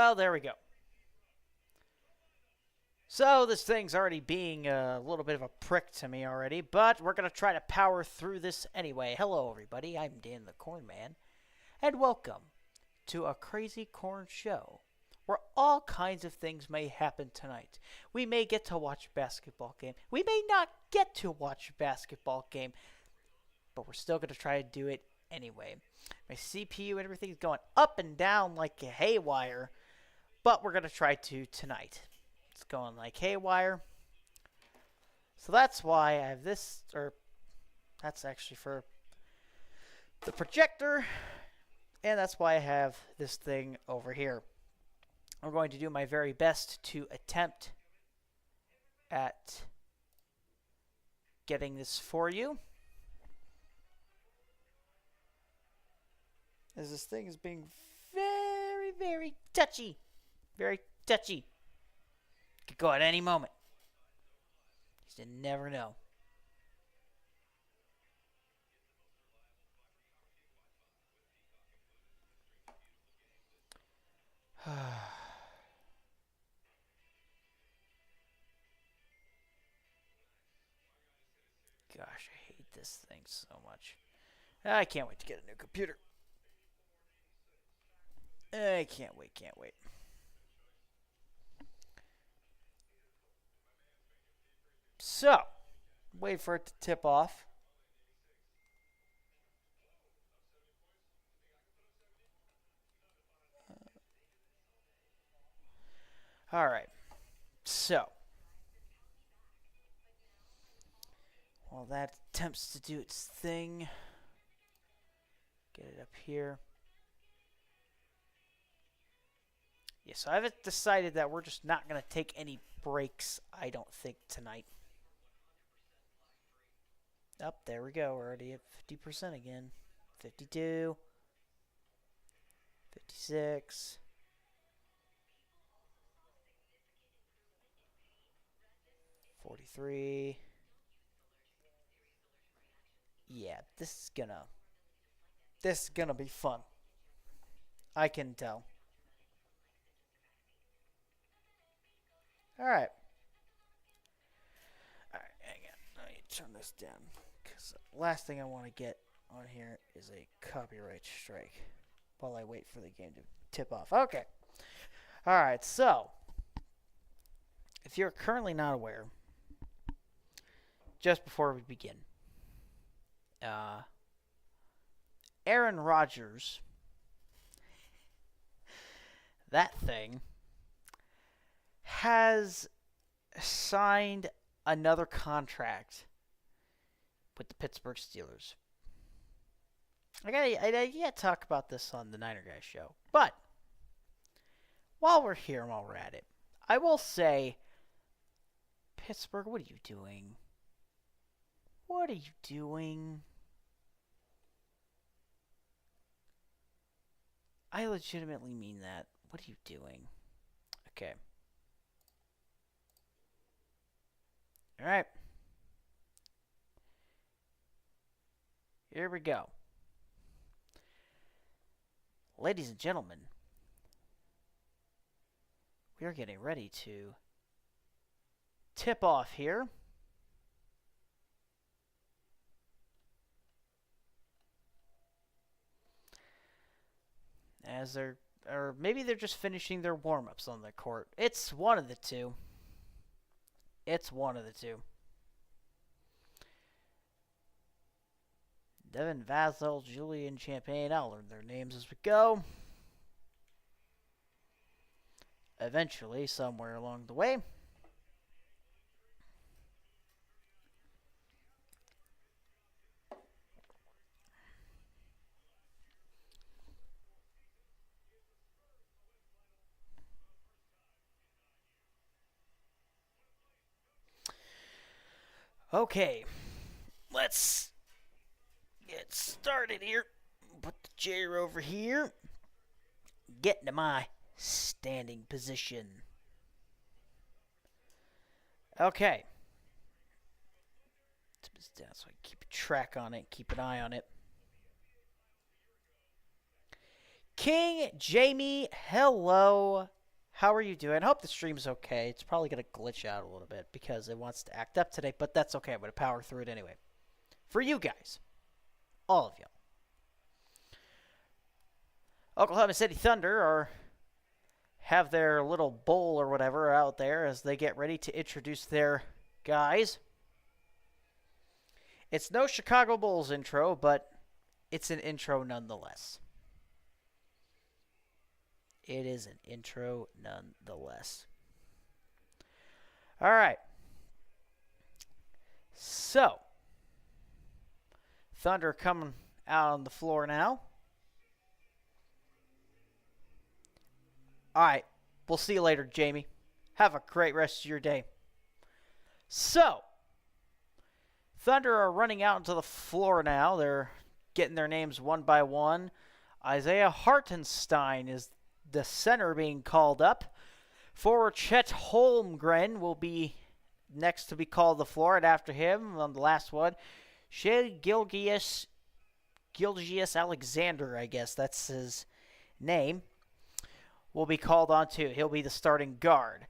Well, there we go. So this thing's already being a little bit of a prick to me already, but we're going to try to power through this anyway. Hello, everybody. I'm Dan the Corn Man, and welcome to a crazy corn show where all kinds of things may happen tonight. We may get to watch a basketball game. We may not get to watch a basketball game, but we're still going to try to do it anyway. My CPU and everything's going up and down like a haywire, but we're going to try to tonight. It's going like haywire. So that's why I have this, or that's actually for the projector, and that's why I have this thing over here. I'm going to do my very best to attempt at getting this for you. As this thing is being very, very touchy. Very touchy. Could go at any moment. You never know. Gosh, I hate this thing so much. I can't wait to get a new computer. I can't wait. So, wait for it to tip off. All right. So, while that attempts to do its thing, get it up here. Yeah, so I've decided that we're just not going to take any breaks, I don't think, tonight. Up, there we go. We're already at 50% again. 52. 56. 43. Yeah, this is gonna be fun. I can tell. Alright. Alright, hang on. Let me turn this down. Because the last thing I want to get on here is a copyright strike while I wait for the game to tip off. Okay. Alright, so if you're currently not aware, just before we begin, Aaron Rodgers, that thing, has signed another contract with the Pittsburgh Steelers. I gotta talk about this on the Niner Guys show. But while we're here and while we're at it, I will say, Pittsburgh, what are you doing? What are you doing? I legitimately mean that. What are you doing? Okay. Alright. Here we go. Ladies and gentlemen, we are getting ready to tip off here. As they're, or maybe they're just finishing their warm-ups on the court. It's one of the two. It's one of the two. Devin Vassell, Julian Champagne. I'll learn their names as we go. Eventually, somewhere along the way. Okay, let's get started here. Put the chair over here. Get into my standing position. Okay. Tip this down so I can keep a track on it, keep an eye on it. King Jamie, hello. How are you doing? I hope the stream's okay. It's probably going to glitch out a little bit because it wants to act up today, but that's okay. I'm going to power through it anyway. For you guys. All of you. Oklahoma City Thunder have their little bowl or whatever out there as they get ready to introduce their guys. It's no Chicago Bulls intro, but it's an intro nonetheless. It is an intro nonetheless. All right. So, Thunder coming out on the floor now. All right. We'll see you later, Jamie. Have a great rest of your day. So, Thunder are running out into the floor now. They're getting their names one by one. Isaiah Hartenstein is the center being called up. Forward Chet Holmgren will be next to be called the floor, and after him, on the last one, Shea Gilgeous Alexander, I guess that's his name, will be called on too. He'll be the starting guard.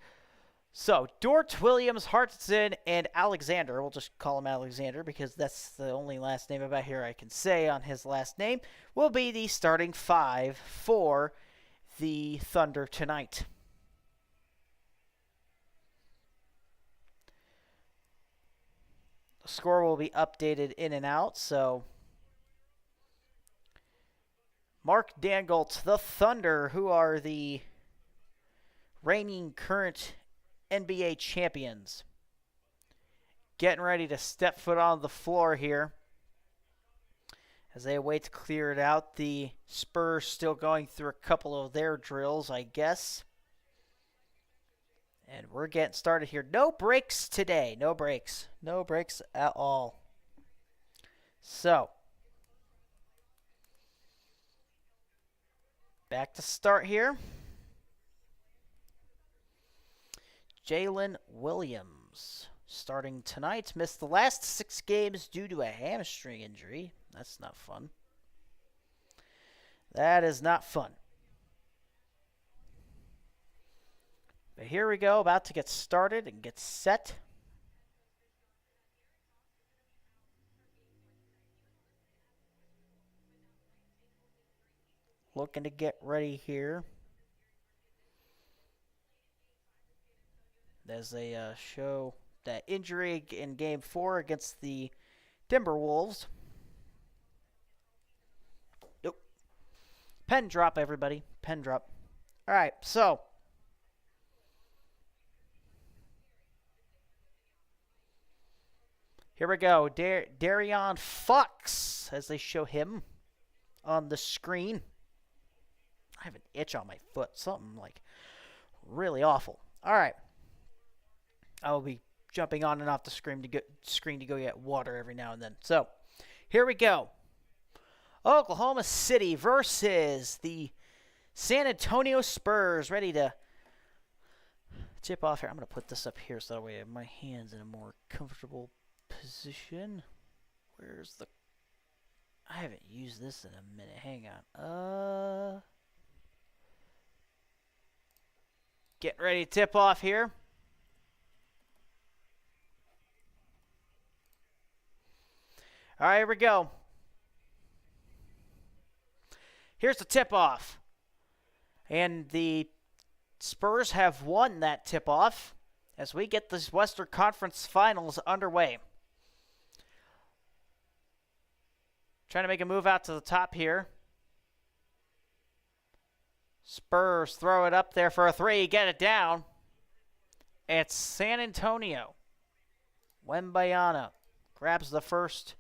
So, Dort, Williams, Hartson, and Alexander, we'll just call him Alexander because that's the only last name about here I can say on his last name, will be the starting five for the Thunder tonight. The score will be updated in and out, so Mark Dangoltz, the Thunder, who are the reigning current NBA champions, getting ready to step foot on the floor here as they wait to clear it out. The Spurs still going through a couple of their drills, I guess. And we're getting started here. No breaks today. No breaks. No breaks at all. So, back to start here. Jalen Williams starting tonight. Missed the last 6 games due to a hamstring injury. That's not fun. That is not fun. But here we go, about to get started and get set. Looking to get ready here. As they show that injury in Game 4 against the Timberwolves. Nope. Pen drop, everybody. Pen drop. All right, so here we go. Darion Fox, as they show him on the screen. I have an itch on my foot. Something like really awful. All right. I will be jumping on and off the screen to go get water every now and then. So, here we go. Oklahoma City versus the San Antonio Spurs. Ready to tip off here. I'm going to put this up here so that way I have my hands in a more comfortable position. Where's the... I haven't used this in a minute. Hang on. Getting ready to tip off here. All right, here we go. Here's the tip-off. And the Spurs have won that tip-off as we get this Western Conference Finals underway. Trying to make a move out to the top here. Spurs throw it up there for a 3. Get it down. It's San Antonio. Wembayana grabs the first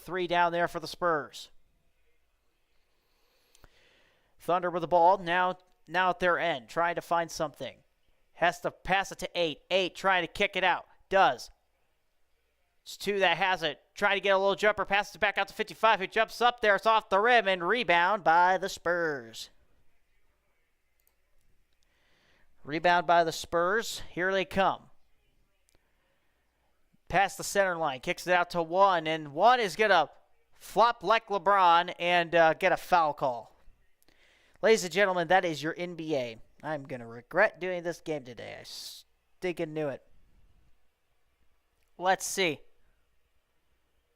3 down there for the Spurs. Thunder with the ball. Now at their end. Trying to find something. Has to pass it to 8. 8 trying to kick it out. Does. It's 2 that has it. Trying to get a little jumper. Passes it back out to 55. Who jumps up there. It's off the rim and rebound by the Spurs. Rebound by the Spurs. Here they come. Past the center line. Kicks it out to 1. And 1 is going to flop like LeBron and get a foul call. Ladies and gentlemen, that is your NBA. I'm going to regret doing this game today. I stinking knew it. Let's see.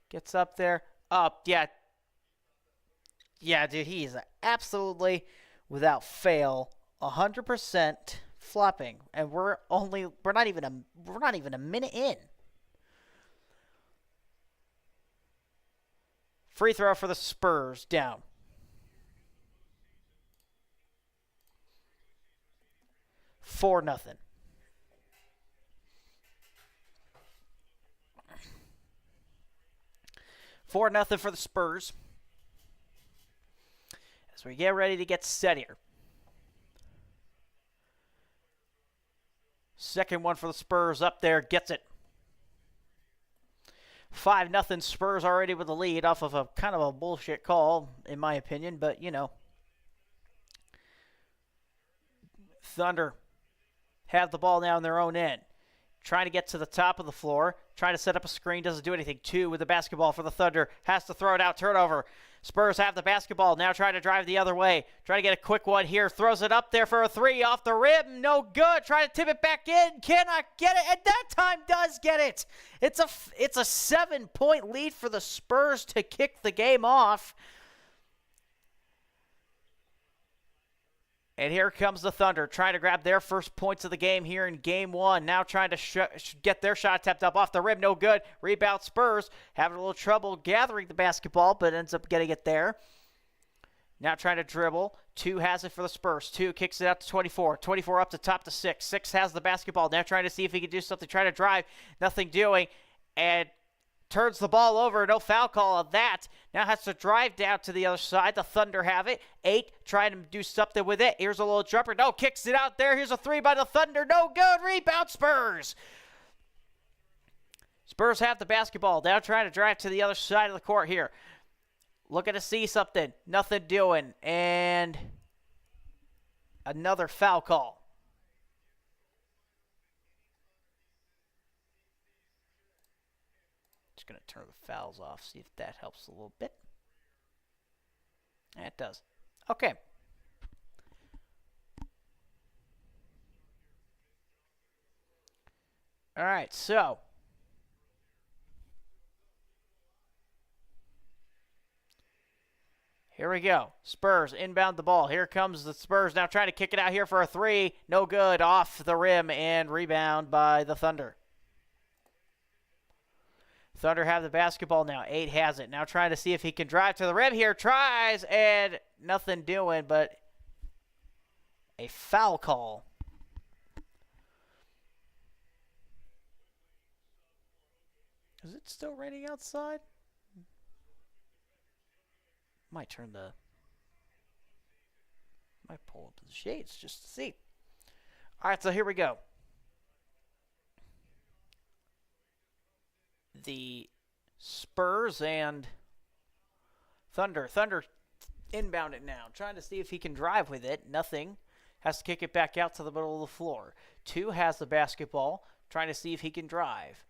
Gets up there. Up, yeah. Yeah, dude, he's absolutely, without fail, 100% flopping. And we're not even a minute in. Free throw for the Spurs, down. Four nothing. For the Spurs. As we get ready to get set here. Second one for the Spurs up there, gets it. 5-0 Spurs already with the lead off of a kind of a bullshit call, in my opinion, but you know. Thunder have the ball now in their own end. Trying to get to the top of the floor. Trying to set up a screen. Doesn't do anything. 2 with the basketball for the Thunder. Has to throw it out. Turnover. Spurs have the basketball. Now trying to drive the other way. Trying to get a quick one here. Throws it up there for a 3. Off the rim. No good. Trying to tip it back in. Cannot get it. And that time does get it. It's a 7-point lead for the Spurs to kick the game off. And here comes the Thunder, trying to grab their first points of the game here in Game 1. Now trying to get their shot tapped up off the rim. No good. Rebound Spurs. Having a little trouble gathering the basketball, but ends up getting it there. Now trying to dribble. 2 has it for the Spurs. 2 kicks it out to 24. 24 up to top to 6. 6 has the basketball. Now trying to see if he can do something. Trying to drive. Nothing doing. And turns the ball over. No foul call on that. Now has to drive down to the other side. The Thunder have it. 8 trying to do something with it. Here's a little jumper. No, kicks it out there. Here's a 3 by the Thunder. No good. Rebound Spurs. Spurs have the basketball. Now trying to drive to the other side of the court here. Looking to see something. Nothing doing. And another foul call. Going to turn the fouls off, see if that helps a little bit. It does. Okay. All right, so here we go. Spurs inbound the ball. Here comes the Spurs now trying to kick it out here for a 3. No good. Off the rim and rebound by the Thunder. Thunder have the basketball now. 8 has it. Now trying to see if he can drive to the rim here. Tries and nothing doing but a foul call. Is it still raining outside? Might pull up the shades just to see. All right, so here we go. The Spurs and Thunder. Thunder inbound it now. Trying to see if he can drive with it. Nothing. Has to kick it back out to the middle of the floor. 2 has the basketball. Trying to see if he can drive.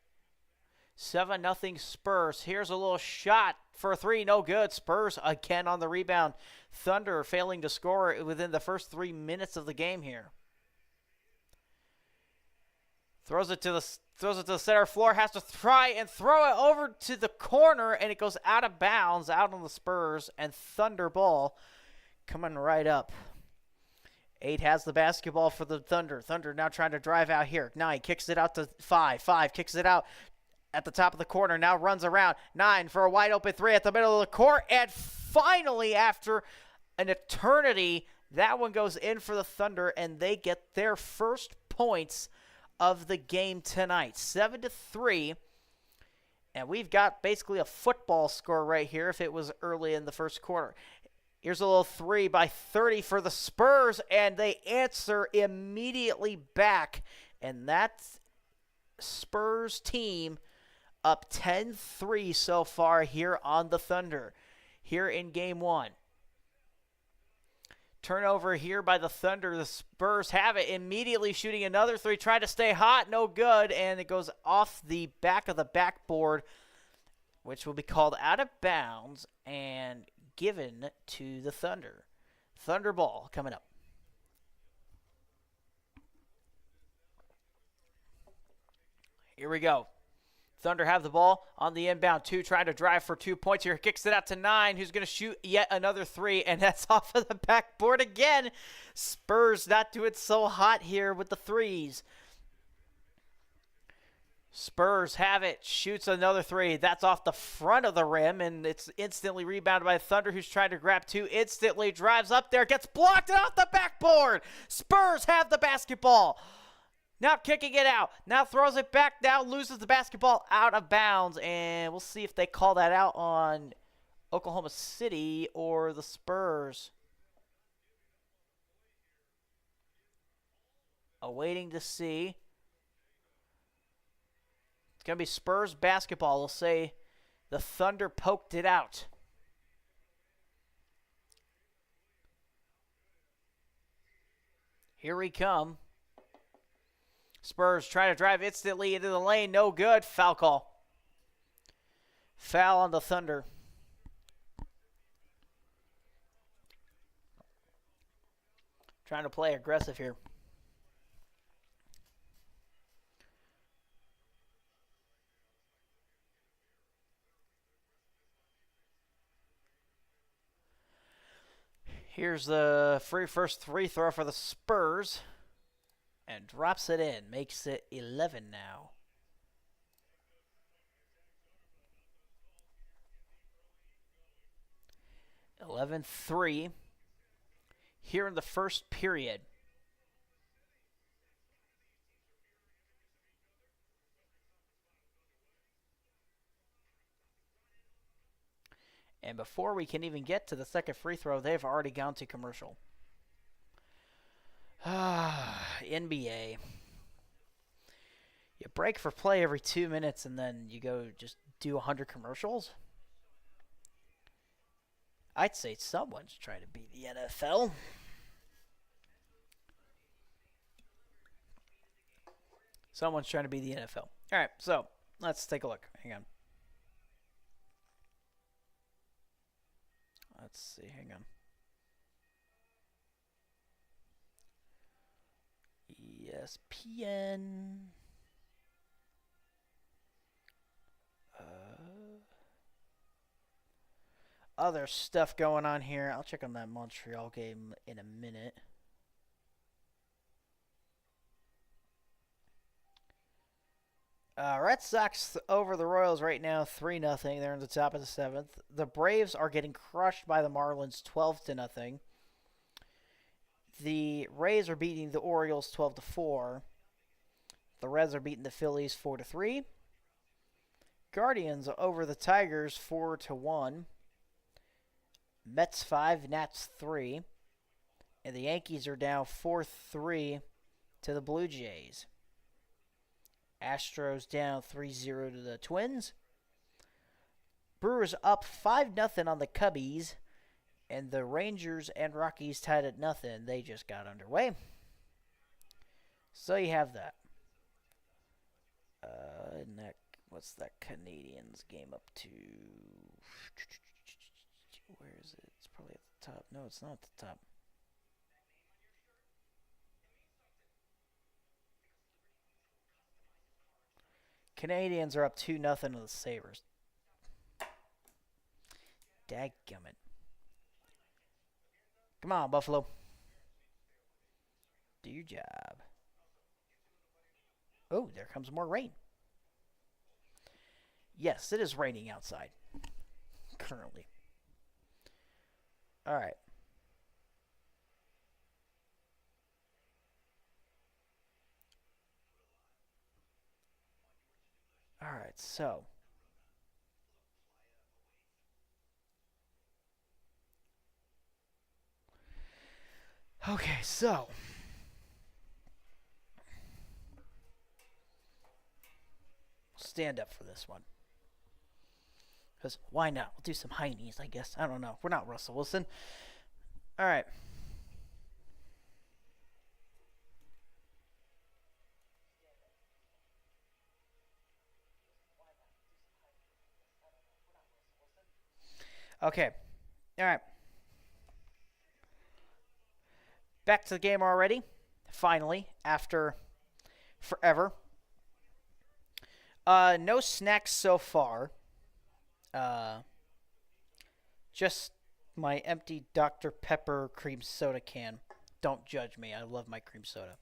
7-0 Spurs. Here's a little shot for a 3. No good. Spurs again on the rebound. Thunder failing to score within the first 3 minutes of the game here. Throws it to the center floor. Has to try and throw it over to the corner, and it goes out of bounds, out on the Spurs, and Thunder ball coming right up. 8 has the basketball for the Thunder. Thunder now trying to drive out here. 9 kicks it out to 5. 5 kicks it out at the top of the corner. Now runs around. 9 for a wide open 3 at the middle of the court. And finally, after an eternity, that one goes in for the Thunder, and they get their first points of the game tonight. 7-3. And we've got basically a football score right here if it was early in the first quarter. Here's a little 3 by 30 for the Spurs, and they answer immediately back. And that's Spurs team up 10-3 so far here on the Thunder, here in Game 1. Turnover here by the Thunder. The Spurs have it, immediately shooting another 3, trying to stay hot, no good, and it goes off the back of the backboard, which will be called out of bounds and given to the Thunder. Thunder ball coming up. Here we go. Thunder have the ball on the inbound. 2 trying to drive for 2 points here. Kicks it out to 9, who's going to shoot yet another 3, and that's off of the backboard again. Spurs not doing so hot here with the threes. Spurs have it. Shoots another 3. That's off the front of the rim, and it's instantly rebounded by Thunder, who's trying to grab 2. Instantly drives up there. Gets blocked and off the backboard. Spurs have the basketball. Now kicking it out. Now throws it back. Now loses the basketball out of bounds. And we'll see if they call that out on Oklahoma City or the Spurs. Awaiting to see. It's going to be Spurs basketball. They'll say the Thunder poked it out. Here we come. Spurs trying to drive instantly into the lane. No good. Foul call. Foul on the Thunder. Trying to play aggressive here. Here's the first free throw for the Spurs. And drops it in. Makes it 11 now. (11-3) here in the first period. And before we can even get to the second free throw, they've already gone to commercial. NBA. You break for play every 2 minutes and then you go just do 100 commercials? I'd say someone's trying to beat the NFL. Someone's trying to beat the NFL. All right, so let's take a look. Hang on. Let's see. Hang on. ESPN. Other stuff going on here. I'll check on that Montreal game in a minute. Red Sox over the Royals right now, 3-0. They're in the top of the 7th. The Braves are getting crushed by the Marlins, 12-0. The Rays are beating the Orioles 12-4. The Reds are beating the Phillies 4-3. Guardians over the Tigers 4-1. Mets 5, Nats 3. And the Yankees are down 4-3 to the Blue Jays. Astros down 3-0 to the Twins. Brewers up 5-0 on the Cubbies. And the Rangers and Rockies tied at 0. They just got underway. So you have that. And that, what's that Canadians game up to? Where is it? It's probably at the top. No, it's not at the top. Canadians are up 2-0 on the Sabres. Dadgummit. Come on, Buffalo. Do your job. Oh, there comes more rain. Yes, it is raining outside. Currently. Alright. Alright, so. Okay, so. Stand up for this one. Because why not? We'll do some high knees, I guess. I don't know. We're not Russell Wilson. Alright. Okay. Alright. back to the game already. Finally, after forever. No snacks so far. Just my empty Dr. Pepper cream soda can. Don't judge me. I love my cream soda.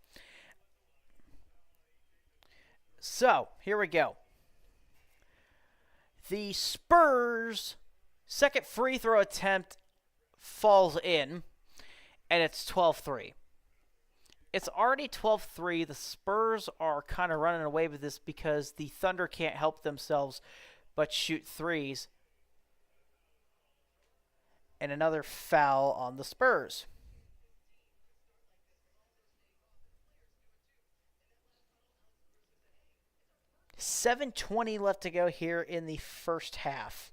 So, here we go. The Spurs' second free throw attempt falls in, and it's 12-3. It's already 12-3. The Spurs are kind of running away with this because the Thunder can't help themselves but shoot threes. And another foul on the Spurs. $7:20 left to go here in the first half.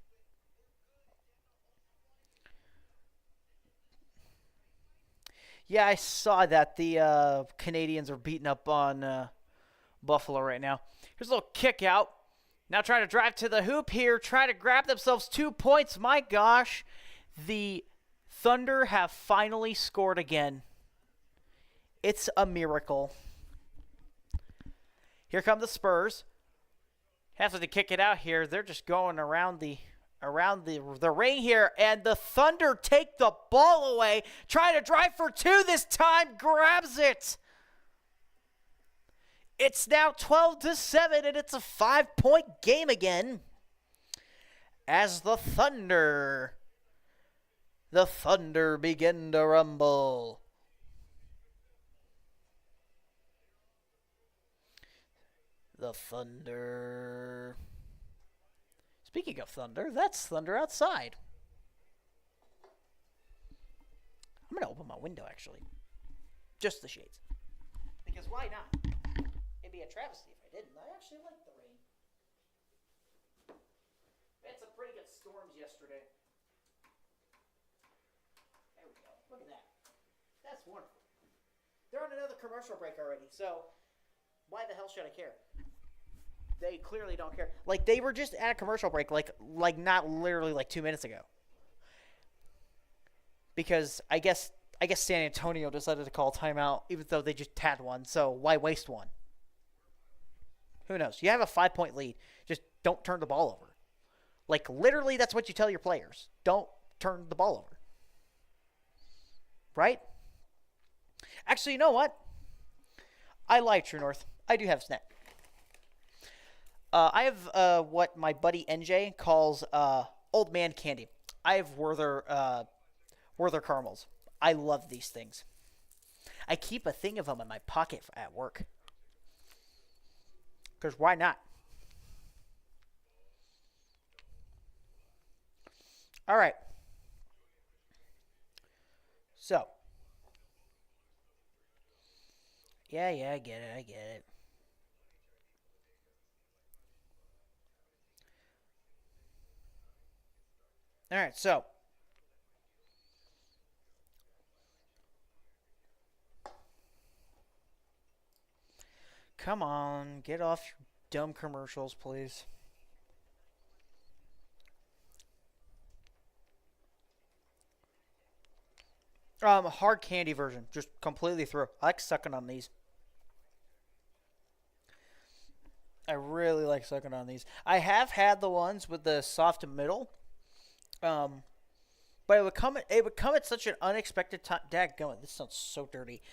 Yeah, I saw that the Canadians are beating up on Buffalo right now. Here's a little kick out. Now trying to drive to the hoop here, trying to grab themselves 2 points. My gosh, the Thunder have finally scored again. It's a miracle. Here come the Spurs. Have to kick it out here. They're just going around the ring here, and the Thunder take the ball away. Trying to drive for two this time, grabs it. It's now 12-7, and it's a 5-point game again. As the Thunder begin to rumble. The Thunder. Speaking of thunder, that's thunder outside. I'm going to open my window, actually. Just the shades. Because why not? It'd be a travesty if I didn't. I actually like the rain. We had some pretty good storms yesterday. There we go. Look at that. That's wonderful. They're on another commercial break already, so why the hell should I care? They clearly don't care. Like, they were just at a commercial break, like not literally like 2 minutes ago. Because I guess San Antonio decided to call timeout, even though they just had one. So why waste one? Who knows? You have a 5-point lead. Just don't turn the ball over. Like, literally, that's what you tell your players. Don't turn the ball over. Right? Actually, you know what? I lied, True North. I do have snack. I have what my buddy NJ calls old man candy. I have Werther caramels. I love these things. I keep a thing of them in my pocket at work. Because why not? All right. So. Yeah, I get it. All right, so come on, get off your dumb commercials, please. Hard candy version, just completely through. I like sucking on these. I really like sucking on these. I have had the ones with the soft middle. But it would come at such an unexpected time. Dadgummit, this sounds so dirty.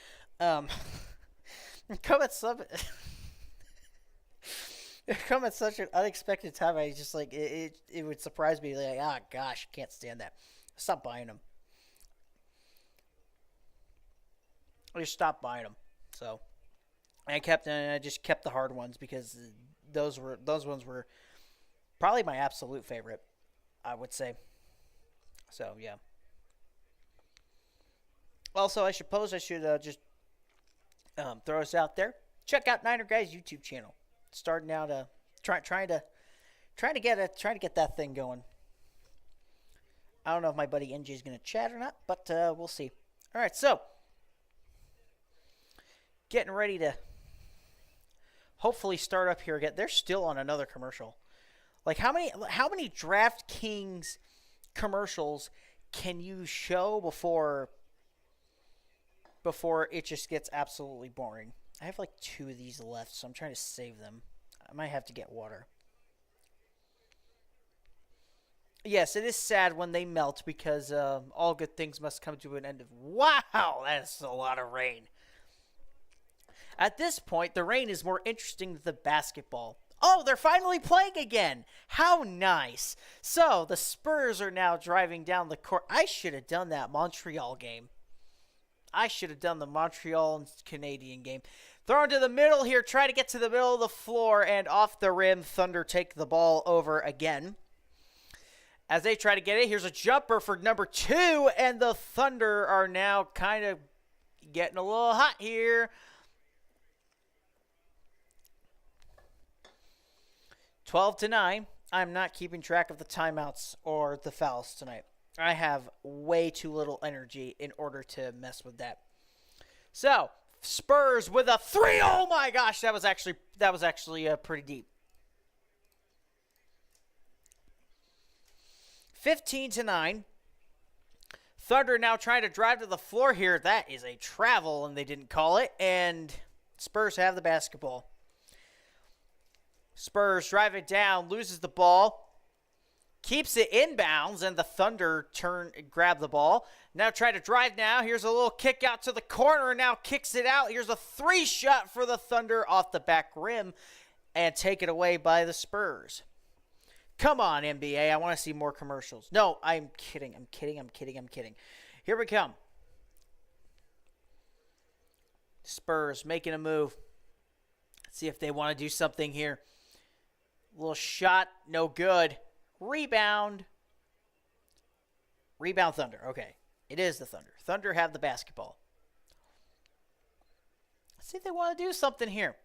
Come at some. It come at such an unexpected time. I just like it would surprise me. Like, ah, gosh, can't stand that. Stop buying them. I just stopped buying them. So I just kept the hard ones because those ones were probably my absolute favorite, I would say. So, yeah. Also, I suppose I should just throw us out there. Check out Niner Guys YouTube channel. Starting out trying to get that thing going. I don't know if my buddy NJ is going to chat or not, but we'll see. All right, so getting ready to hopefully start up here again. They're still on another commercial. Like how many DraftKings commercials can you show before before it just gets absolutely boring. I have like 2 of these left, so I'm trying to save them. I might have to get water. Yes, it is sad when they melt because all good things must come to an end. Wow, that's a lot of rain. At this point, the rain is more interesting than the basketball. Oh, they're finally playing again. How nice. So, the Spurs are now driving down the court. I should have done that Montreal game. I should have done the Montreal and Canadian game. Thrown to the middle here. Try to get to the middle of the floor. And off the rim, Thunder take the ball over again. As they try to get it, here's a jumper for number 2. And the Thunder are now kind of getting a little hot here. 12-9. I'm not keeping track of the timeouts or the fouls tonight. I have way too little energy in order to mess with that. So, Spurs with a 3. Oh my gosh, that was actually pretty deep. 15-9. Thunder now trying to drive to the floor here. That is a travel, and they didn't call it. And Spurs have the basketball. Spurs drive it down, loses the ball, keeps it inbounds, and the Thunder grab the ball. Now try to drive now. Here's a little kick out to the corner, and now kicks it out. Here's a 3 shot for the Thunder off the back rim, and taken away by the Spurs. Come on, NBA. I want to see more commercials. No, I'm kidding. Here we come. Spurs making a move. Let's see if they want to do something here. Little shot, no good. Rebound. Rebound Thunder. Okay, it is the Thunder. Thunder have the basketball. Let's see if they want to do something here.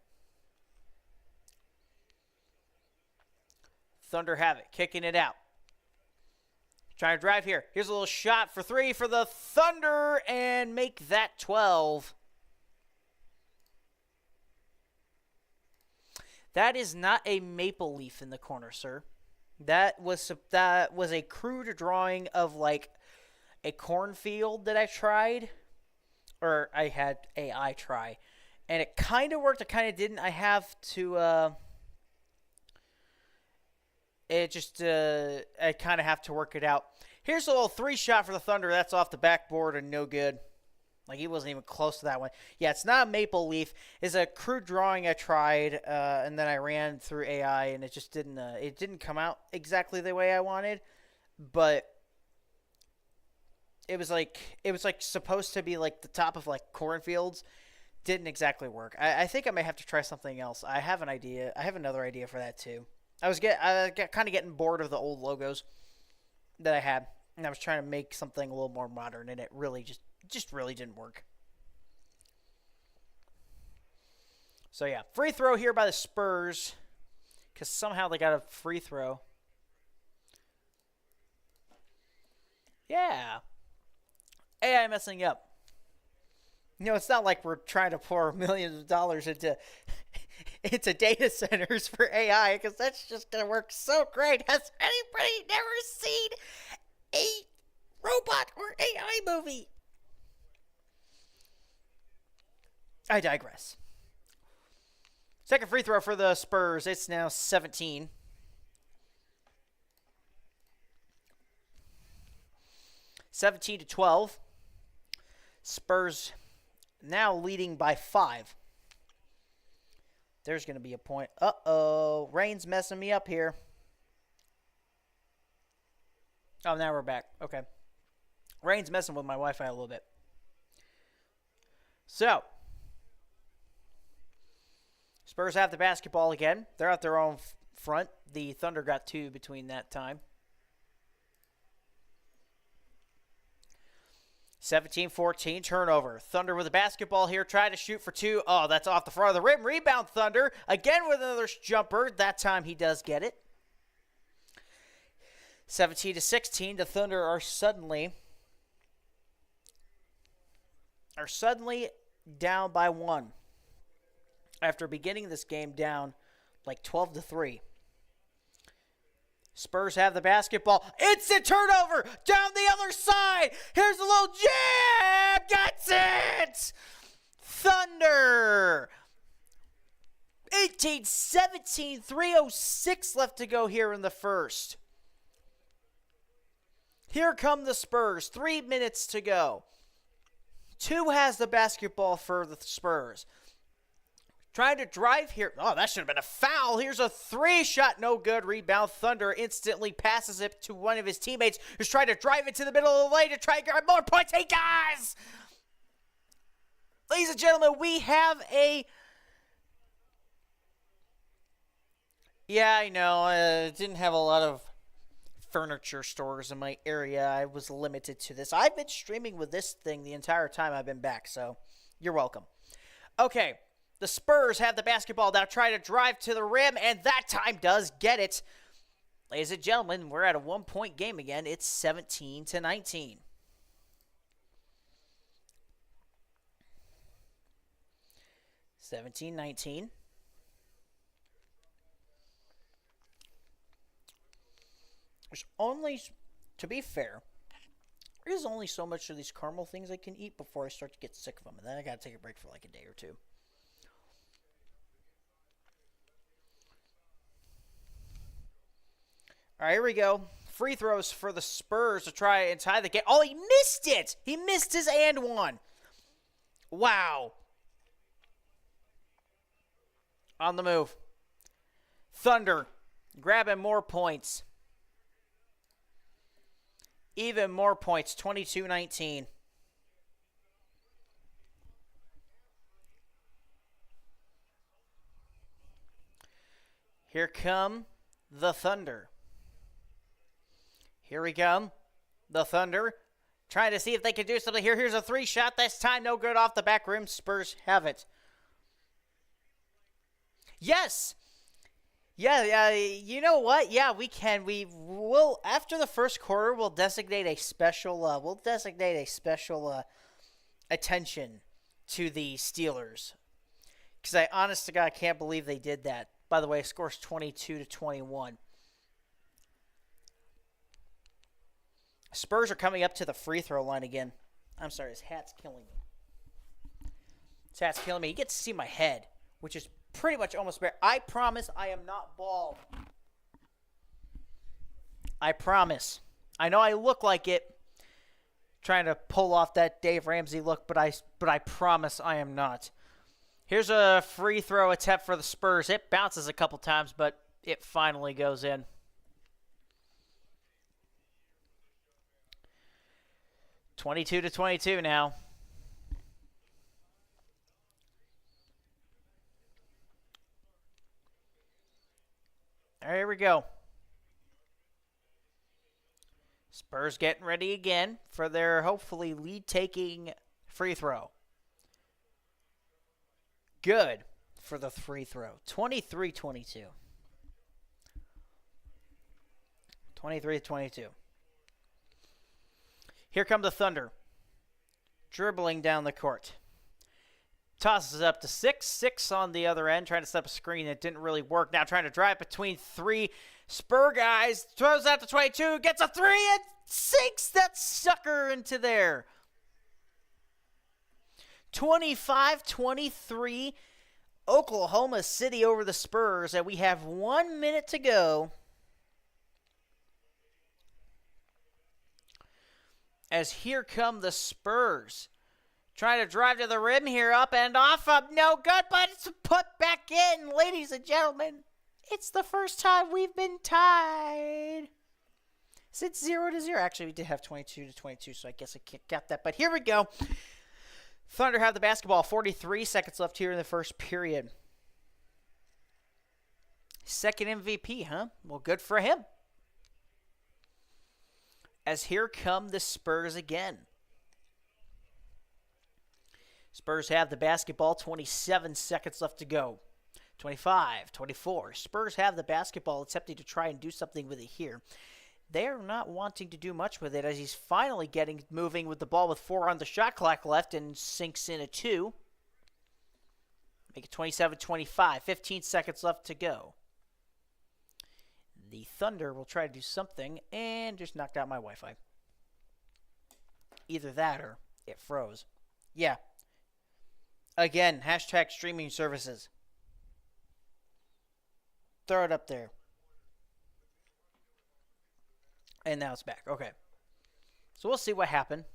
Thunder have it, kicking it out. Trying to drive here. Here's a little shot for 3 for the Thunder and make that 12. That is not a maple leaf in the corner, sir. That was a crude drawing of like a cornfield that I tried, or I had AI try, and it kind of worked. It kind of didn't. I have to. I kind of have to work it out. Here's a little 3 shot for the Thunder. That's off the backboard and no good. Like, he wasn't even close to that one. Yeah, it's not a maple leaf. It's a crude drawing I tried, and then I ran through AI, and it just didn't come out exactly the way I wanted. But it was like supposed to be like the top of like cornfields. Didn't exactly work. I think I may have to try something else. I have an idea. I have another idea for that too. I got kind of getting bored of the old logos that I had, and I was trying to make something a little more modern, and it really just really didn't work. So yeah, free throw here by the Spurs, because somehow they got a free throw. Yeah. AI messing up. You know, it's not like we're trying to pour millions of dollars into data centers for AI, because that's just going to work so great. Has anybody never seen a robot or AI movie? I digress. Second free throw for the Spurs. It's now 17. (17 to 12). Spurs now leading by 5. There's going to be a point. Uh-oh. Rain's messing me up here. Oh, now we're back. Okay. Rain's messing with my Wi-Fi a little bit. So, Spurs have the basketball again. They're at their own front. The Thunder got 2 between that time. 17-14, turnover. Thunder with the basketball here, try to shoot for 2. Oh, that's off the front of the rim. Rebound, Thunder. Again with another jumper. That time he does get it. 17-16, the Thunder are suddenly down by 1. After beginning this game down like 12-3. Spurs have the basketball. Instant turnover down the other side. Here's a little jam. Grab gets it! Thunder! 18-17, 3:06 left to go here in the first. Here come the Spurs. 3 minutes to go. 2 has the basketball for the Spurs. Trying to drive here. Oh, that should have been a foul. Here's a 3-shot. No good. Rebound. Thunder instantly passes it to one of his teammates who's trying to drive it to the middle of the lane to try and grab more points. He does! Ladies and gentlemen, we have a... Yeah, I know. Didn't have a lot of furniture stores in my area. I was limited to this. I've been streaming with this thing the entire time I've been back, so you're welcome. Okay, the Spurs have the basketball now, try to drive to the rim, and that time does get it. Ladies and gentlemen, we're at a 1-point game again. It's 17-19. There's only, to be fair, there's only so much of these caramel things I can eat before I start to get sick of them. And then I gotta take a break for like a day or two. All right, here we go. Free throws for the Spurs to try and tie the game. Oh, he missed it! He missed his and one. Wow. On the move. Thunder grabbing more points. Even more points, 22-19. Here come the Thunder. Here we come. The Thunder trying to see if they can do something here. Here's a 3-shot. This time no good off the back rim. Spurs have it. Yes. Yeah, you know what? Yeah, we can. We will, after the first quarter, we'll designate a special attention to the Steelers. Because I, honest to God, can't believe they did that. By the way, scores 22-21. Spurs are coming up to the free throw line again. I'm sorry, his hat's killing me. His hat's killing me. You get to see my head, which is pretty much almost bare. I promise I am not bald. I promise. I know I look like it, trying to pull off that Dave Ramsey look, but I promise I am not. Here's a free throw attempt for the Spurs. It bounces a couple times, but it finally goes in. (22-22) now. All right, here we go. Spurs getting ready again for their hopefully lead-taking free throw. Good for the free throw. 23-22. 23-22. Here come the Thunder. Dribbling down the court. Tosses up to 6. 6 on the other end. Trying to set up a screen that didn't really work. Now trying to drive between 3 Spur guys. Throws out to 22. Gets a 3 and sinks that sucker into there. 25-23. Oklahoma City over the Spurs. And we have 1 minute to go. As here come the Spurs. Trying to drive to the rim here, up and off of no good, but it's put back in. Ladies and gentlemen, it's the first time we've been tied. It's 0-0. Actually, we did have 22-22, so I guess I got that. But here we go. Thunder have the basketball. 43 seconds left here in the first period. Second MVP, huh? Well, good for him. As here come the Spurs again. Spurs have the basketball. 27 seconds left to go. 25, 24. Spurs have the basketball, attempting to try and do something with it here. They're not wanting to do much with it as he's finally getting moving with the ball with 4 on the shot clock left and sinks in a 2. Make it 27-25. 15 seconds left to go. The Thunder will try to do something and just knocked out my Wi-Fi. Either that or it froze. Yeah. Again, hashtag streaming services. Throw it up there. And now it's back. Okay. So we'll see what happened.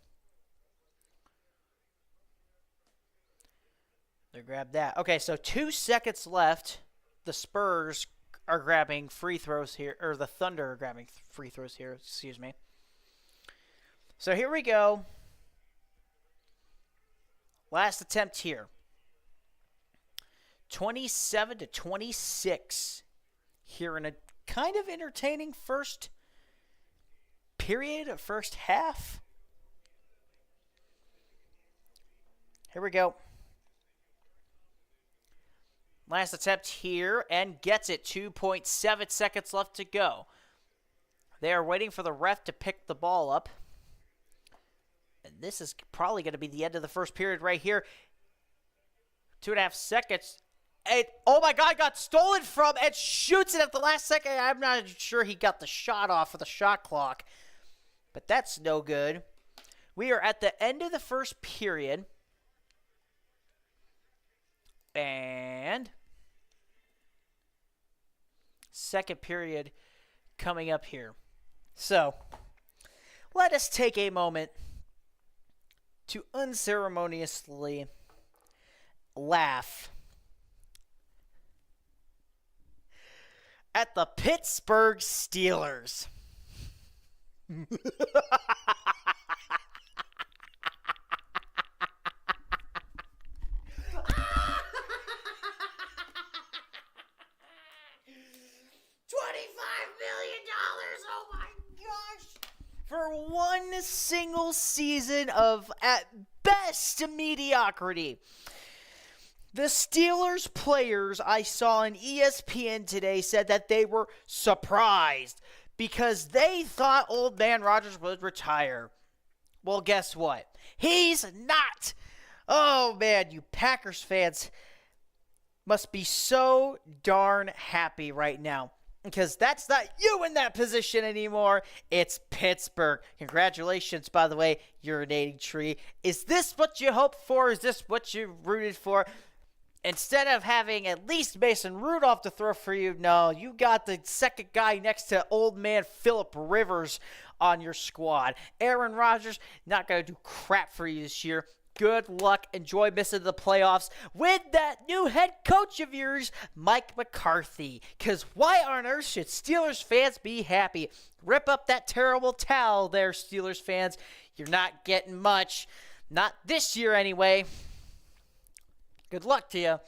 They grabbed that. Okay, so 2 seconds left. The Spurs are grabbing free throws here, or the Thunder are grabbing free throws here, excuse me. So here we go. Last attempt here. 27-26 here in a kind of entertaining first period, first half. Here we go. Last attempt here and gets it. 2.7 seconds left to go. They are waiting for the ref to pick the ball up. And this is probably going to be the end of the first period right here. 2.5 seconds. And, oh my God, got stolen from and shoots it at the last second. I'm not sure he got the shot off of the shot clock. But that's no good. We are at the end of the first period. And second period coming up here. So, let us take a moment to unceremoniously laugh at the Pittsburgh Steelers. 25 million. Oh my gosh. For one single season of, at best, mediocrity. The Steelers players I saw on ESPN today said that they were surprised because they thought old man Rodgers would retire. Well, guess what? He's not. Oh, man, you Packers fans must be so darn happy right now because that's not you in that position anymore. It's Pittsburgh. Congratulations, by the way, urinating tree. Is this what you hoped for? Is this what you rooted for? Instead of having at least Mason Rudolph to throw for you, no, you got the second guy next to old man Phillip Rivers on your squad. Aaron Rodgers, not going to do crap for you this year. Good luck. Enjoy missing the playoffs with that new head coach of yours, Mike McCarthy. Because why on earth should Steelers fans be happy? Rip up that terrible towel there, Steelers fans. You're not getting much. Not this year anyway. Good luck to you.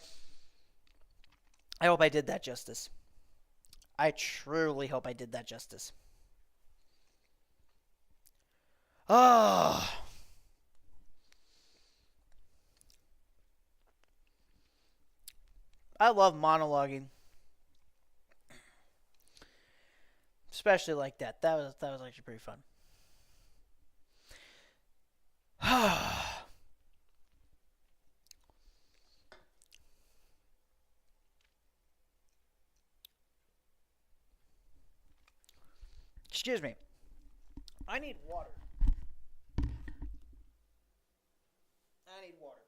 I hope I did that justice. I truly hope I did that justice. Oh. I love monologuing. Especially like that. That was actually pretty fun. Excuse me. I need water. I need water.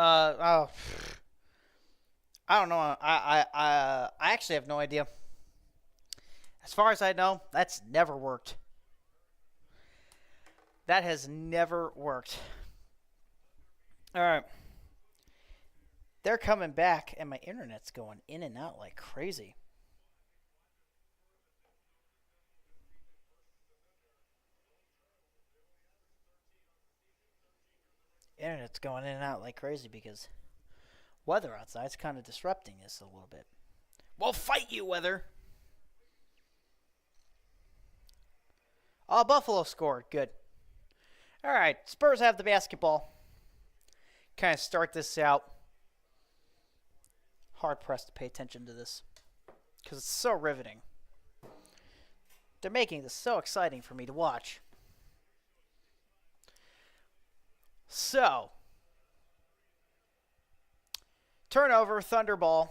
Oh, I don't know. I actually have no idea. As far as I know, that's never worked. That has never worked. All right. They're coming back, and my internet's going in and out like crazy. Internet's going in and out like crazy because weather outside's kind of disrupting this a little bit. We'll fight you, weather. Oh, Buffalo scored. Good. All right, Spurs have the basketball. Kind of start this out. Hard pressed to pay attention to this because it's so riveting. They're making this so exciting for me to watch. So, turnover, Thunderball.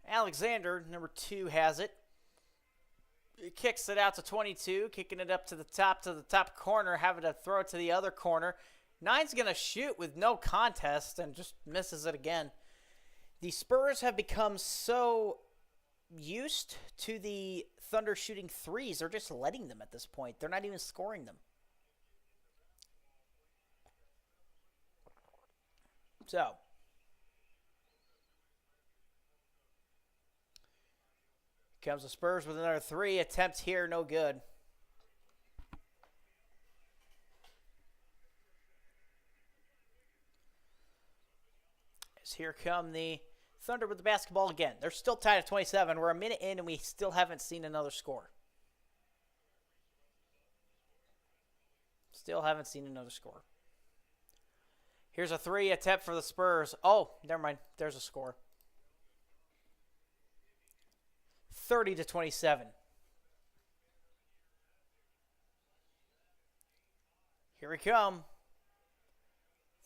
Alexander, number 2, has it. He kicks it out to 22, kicking it up to the top corner, having to throw it to the other corner. 9's going to shoot with no contest and just misses it again. The Spurs have become so used to the Thunder shooting threes. They're just letting them at this point. They're not even scoring them. So, comes the Spurs with another 3 attempt here, no good. As here come the Thunder with the basketball again. They're still tied at 27. We're a minute in and we still haven't seen another score. Still haven't seen another score. Here's a 3 attempt for the Spurs. Oh, never mind. There's a score. 30-27. Here we come.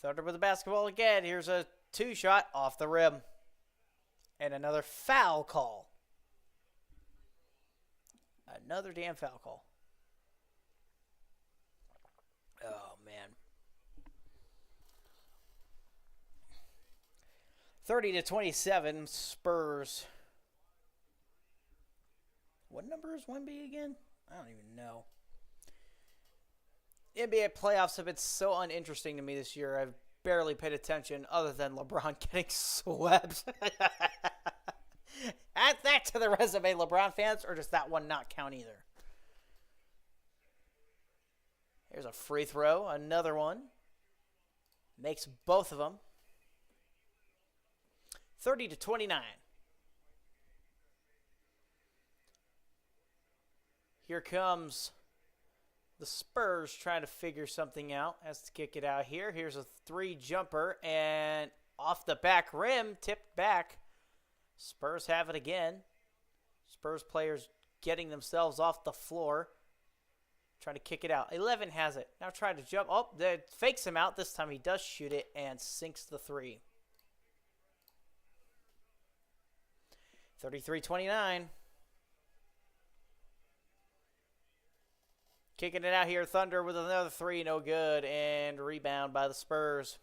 Thunder with the basketball again. Here's a 2 shot off the rim. And another foul call. Another damn foul call. Oh, man. 30-27, Spurs. What number is Wemby again? I don't even know. NBA playoffs have been so uninteresting to me this year. I've barely paid attention other than LeBron getting swept. Add that to the resume, LeBron fans, or does that one not count either? Here's a free throw. Another one. Makes both of them. 30-29. Here comes the Spurs trying to figure something out. Has to kick it out here. Here's a 3 jumper and off the back rim, tipped back. Spurs have it again. Spurs players getting themselves off the floor. Trying to kick it out. 11 has it. Now trying to jump. Oh, that fakes him out. This time he does shoot it and sinks the 3. 33-29. Kicking it out here. Thunder with another 3. No good. And rebound by the Spurs.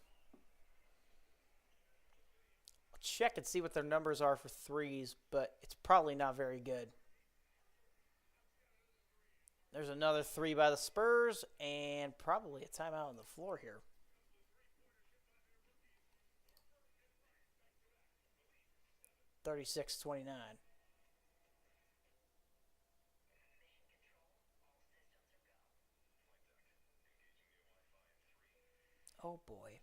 I'll check and see what their numbers are for threes, but it's probably not very good. There's another 3 by the Spurs, and probably a timeout on the floor here. (36-29). Oh boy.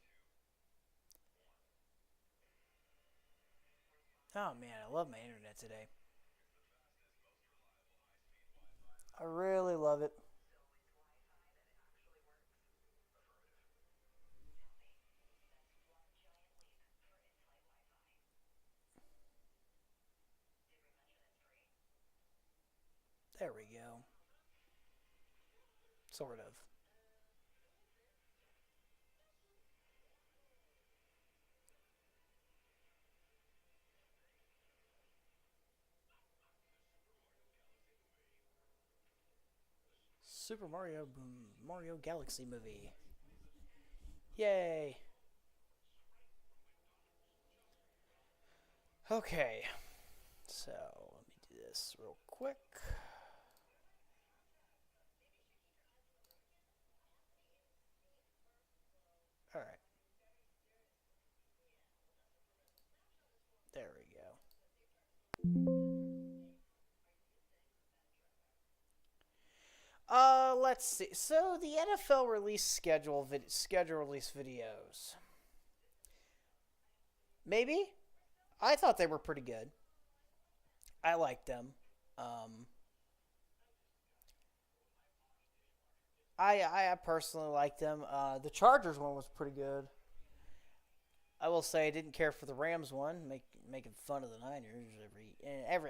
Oh man, I love my internet today. I really love it. There we go. Sort of. Super Mario Galaxy movie. Yay. Okay. So, let me do this real quick. All right. There we go. let's see. So the NFL release schedule release videos. Maybe. I thought they were pretty good. I liked them. I personally liked them. The Chargers one was pretty good. I will say I didn't care for the Rams one, making fun of the Niners.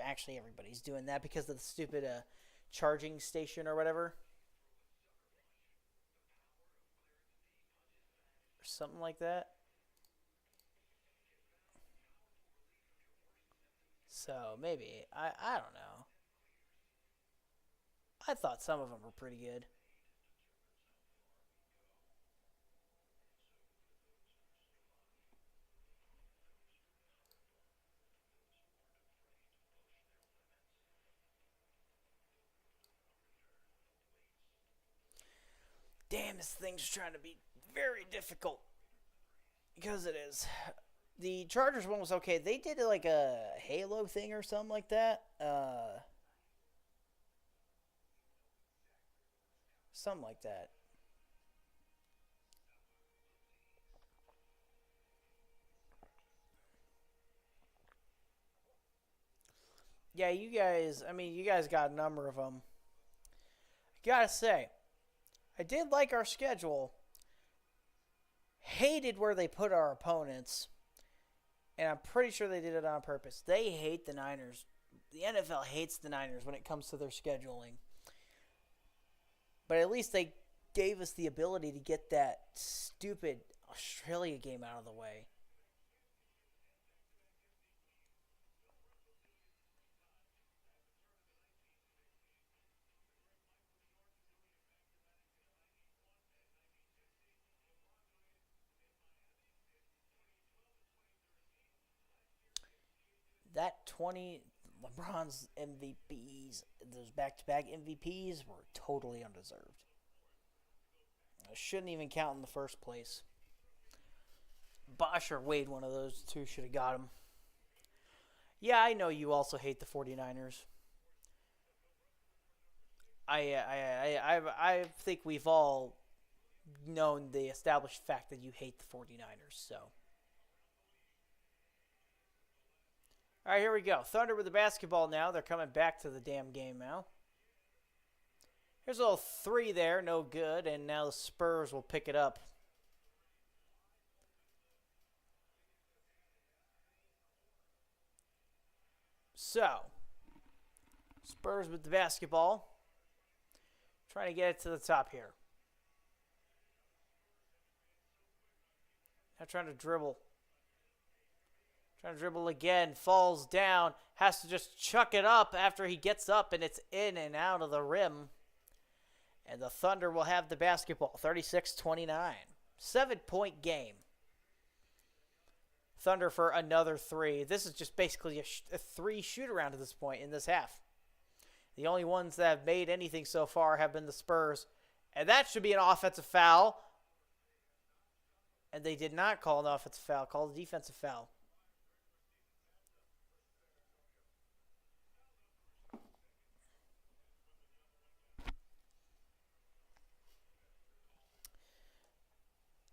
Actually everybody's doing that because of the stupid charging station or whatever, or something like that. So maybe I don't know. I thought some of them were pretty good. Damn, this thing's trying to be very difficult because it is. The Chargers one was okay. They did like a Halo thing or something like that. Something like that. Yeah, you guys. I mean, you guys got a number of them. Gotta say, I did like our schedule. Hated where they put our opponents, and I'm pretty sure they did it on purpose. They hate the Niners. The NFL hates the Niners when it comes to their scheduling. But at least they gave us the ability to get that stupid Australia game out of the way. That 20 LeBron's MVPs, those back-to-back MVPs were totally undeserved. I shouldn't even count in the first place. Bosch or Wade, one of those two should have got him. Yeah, I know you also hate the 49ers. I think we've all known the established fact that you hate the 49ers, so. All right, here we go. Thunder with the basketball now. They're coming back to the damn game now. Here's a little three there, no good, and now the Spurs will pick it up. So, Spurs with the basketball. Trying to get it to the top here. Now trying to dribble. Trying to dribble again. Falls down. Has to just chuck it up after he gets up, and it's in and out of the rim. And the Thunder will have the basketball. 36-29. 7-point game. Thunder for another three. This is just basically a three shoot-around at this point in this half. The only ones that have made anything so far have been the Spurs. And that should be an offensive foul. And they did not call an offensive foul. Called a defensive foul.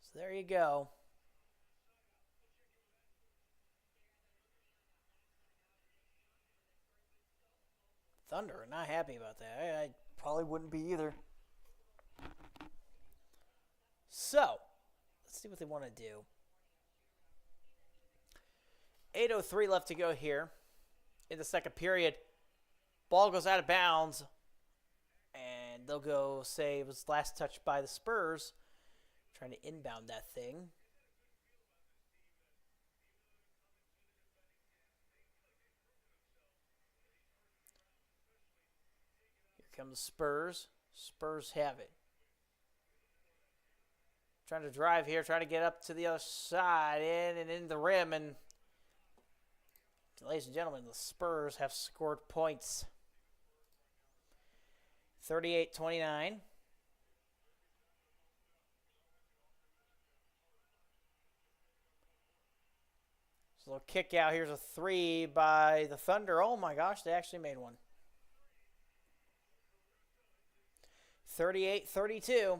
So there you go. Thunder are not happy about that. I probably wouldn't be either. So, let's see what they want to do. 8:03 left to go here in the second period. Ball goes out of bounds, and they'll go say it was last touched by the Spurs, trying to inbound that thing. Here come the Spurs. Spurs have it. Trying to drive here, trying to get up to the other side, in the rim, and ladies and gentlemen, the Spurs have scored points. 38-29. So a little kick out. Here's a three by the Thunder. Oh my gosh, they actually made one. 38-32.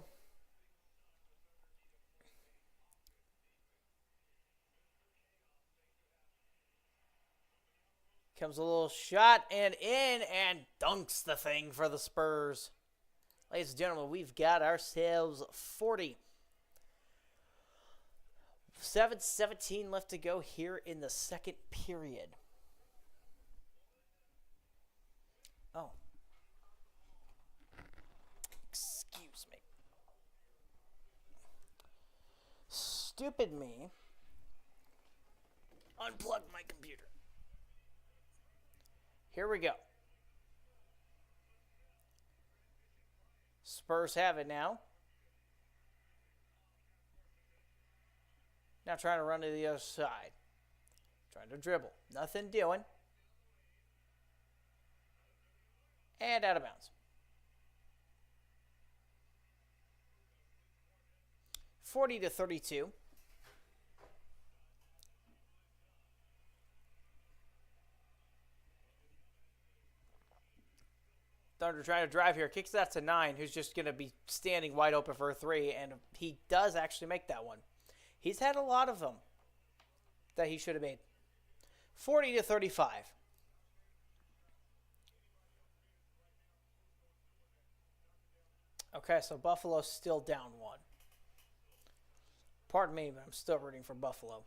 Comes a little shot and in and dunks the thing for the Spurs. Ladies and gentlemen, we've got ourselves 40. 7:17 left to go here in the second period. Oh. Excuse me. Stupid me. Unplugged my computer. Here we go. Spurs have it now. Now trying to run to the other side. Trying to dribble. Nothing doing. And out of bounds. 40-32. Thunder trying to drive here. Kicks that to 9, who's just going to be standing wide open for a 3, and he does actually make that one. He's had a lot of them that he should have made. 40-35. Okay, so Buffalo's still down 1. Pardon me, but I'm still rooting for Buffalo.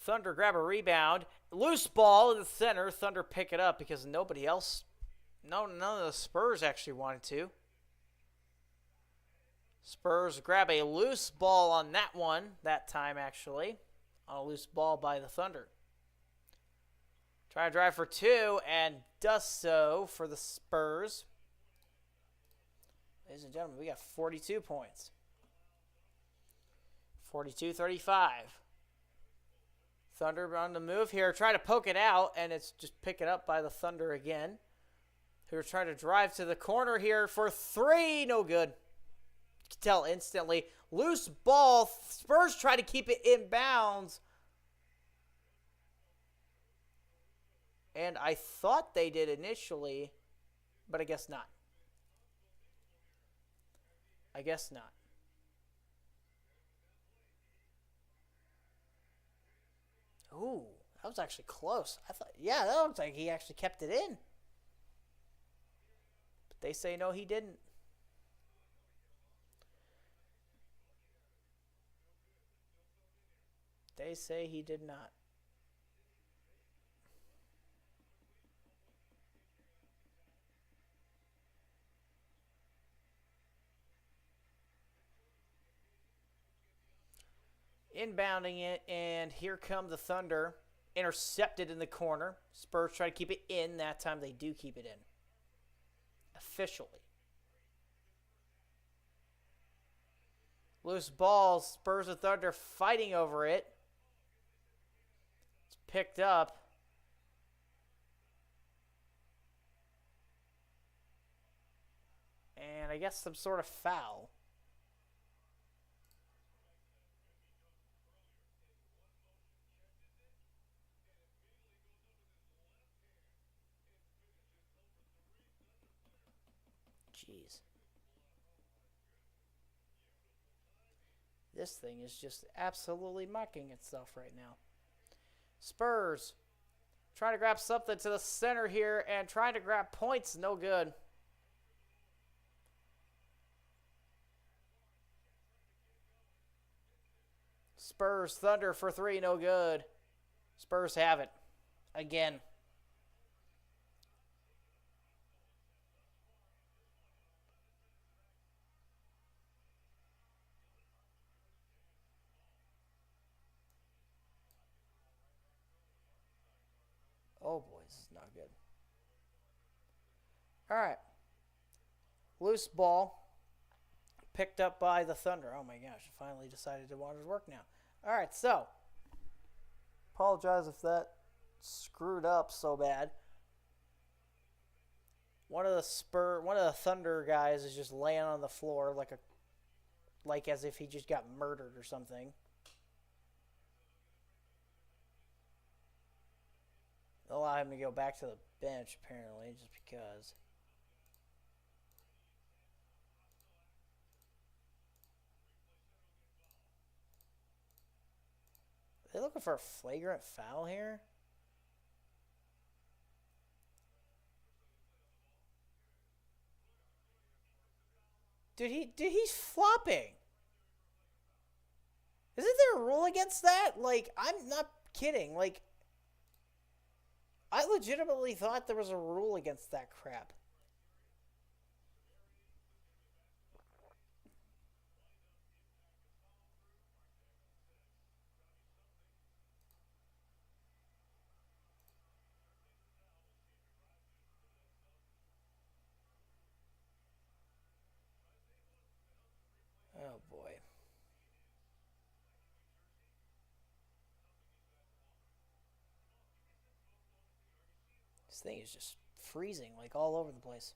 Thunder grab a rebound. Loose ball in the center. Thunder pick it up because nobody else, none of the Spurs actually wanted to. Spurs grab a loose ball on that one, that time actually. On a loose ball by the Thunder. Try to drive for 2 and does so for the Spurs. Ladies and gentlemen, we got 42 points. 42-35. Thunder on the move here. Try to poke it out, and it's just picked up by the Thunder again. Who are trying to drive to the corner here for 3. No good. You can tell instantly. Loose ball. Spurs try to keep it in bounds. And I thought they did initially, but I guess not. I guess not. Ooh, that was actually close. I thought, yeah, that looks like he actually kept it in. But they say no, he didn't. They say he did not. Inbounding it, and here come the Thunder. Intercepted in the corner. Spurs try to keep it in. That time they do keep it in. Officially. Loose ball. Spurs and Thunder fighting over it. It's picked up. And I guess some sort of foul. Jeez. This thing is just absolutely mocking itself right now. Spurs trying to grab something to the center here and trying to grab points. No good. Spurs, Thunder for 3. No good. Spurs have it. Again. Oh boy, this is not good. All right. Loose ball. Picked up by the Thunder. Oh my gosh, finally decided to want to work now. All right, so. Apologize if that screwed up so bad. One of the Thunder guys is just laying on the floor like as if he just got murdered or something. Allow him to go back to the bench, apparently, just because. Are they looking for a flagrant foul here? He's flopping. Isn't there a rule against that? Like, I'm not kidding. Like, I legitimately thought there was a rule against that crap. Oh boy. This thing is just freezing, like, all over the place.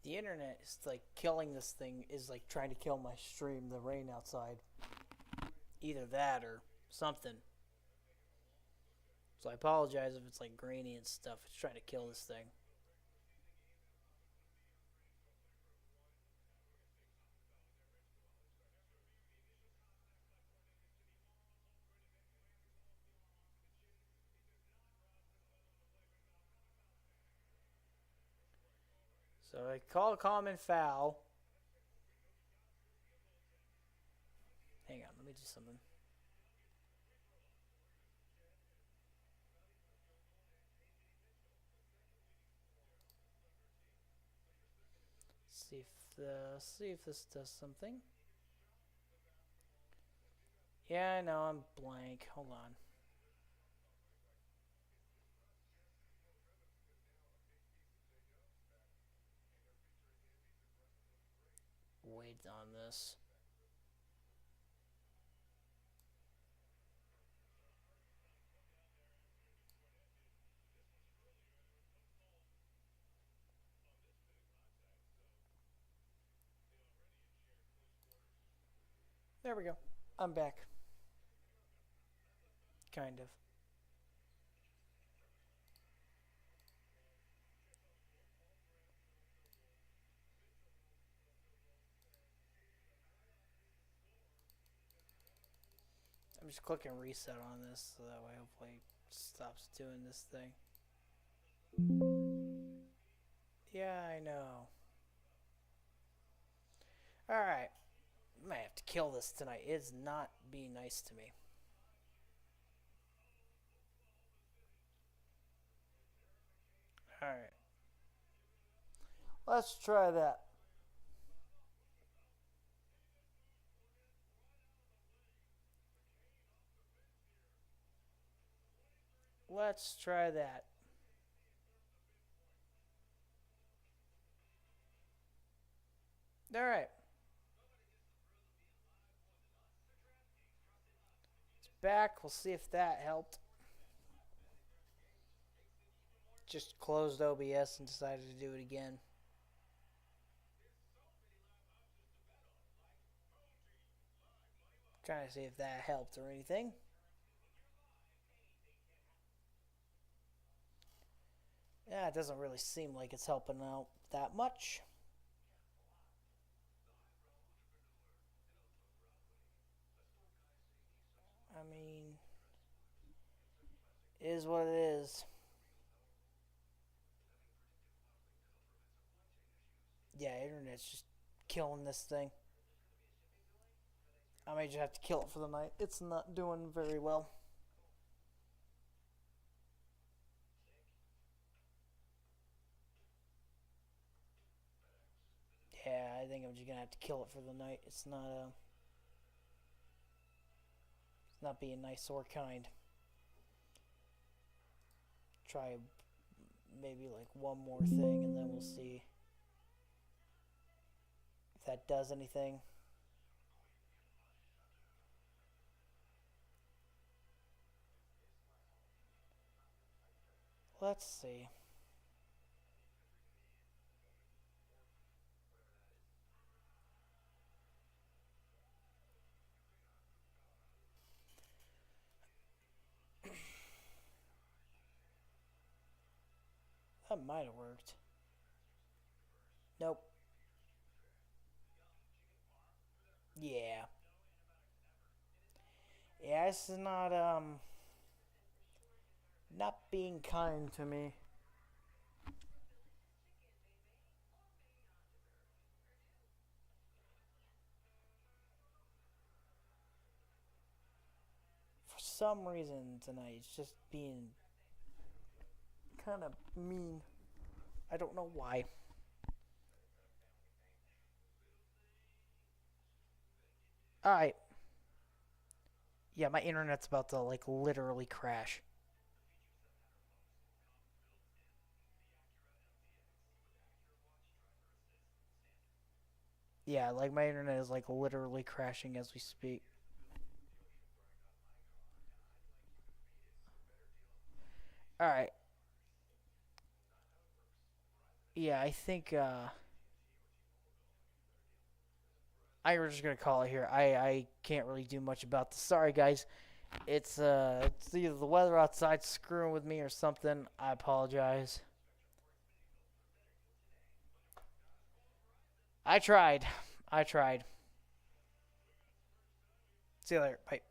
The internet is, like, killing this thing, is, like, trying to kill my stream, the rain outside. Either that or something. So I apologize if it's, like, grainy and stuff. It's trying to kill this thing. So I call a common foul. Hang on, let me do something. See if this does something. Yeah, I know, I'm blank. Hold on. Wait on this. There we go. I'm back. Kind of. I'm just clicking reset on this so that way hopefully it stops doing this thing. Yeah, I know. Alright. I might have to kill this tonight. It's not being nice to me. Alright. Let's try that. Let's try that. Alright. It's back. We'll see if that helped. Just closed OBS and decided to do it again. Trying to see if that helped or anything. Yeah, it doesn't really seem like it's helping out that much. I mean, it is what it is. Yeah, internet's just killing this thing. I may just have to kill it for the night. It's not doing very well. Yeah, I think I'm just gonna have to kill it for the night. It's not being nice or kind. Try maybe like one more thing and then we'll see if that does anything. Let's see. That might have worked. Nope. Yeah. Yeah, this is not being kind to me. For some reason tonight, it's just being kind of mean. I don't know why. Alright. Yeah, my internet's about to, like, literally crash. Yeah, like, my internet is, like, literally crashing as we speak. Alright. Yeah, I think, I'm just gonna call it here. I can't really do much about this. Sorry, guys. It's either the weather outside screwing with me or something. I apologize. I tried. I tried. See you later. Bye.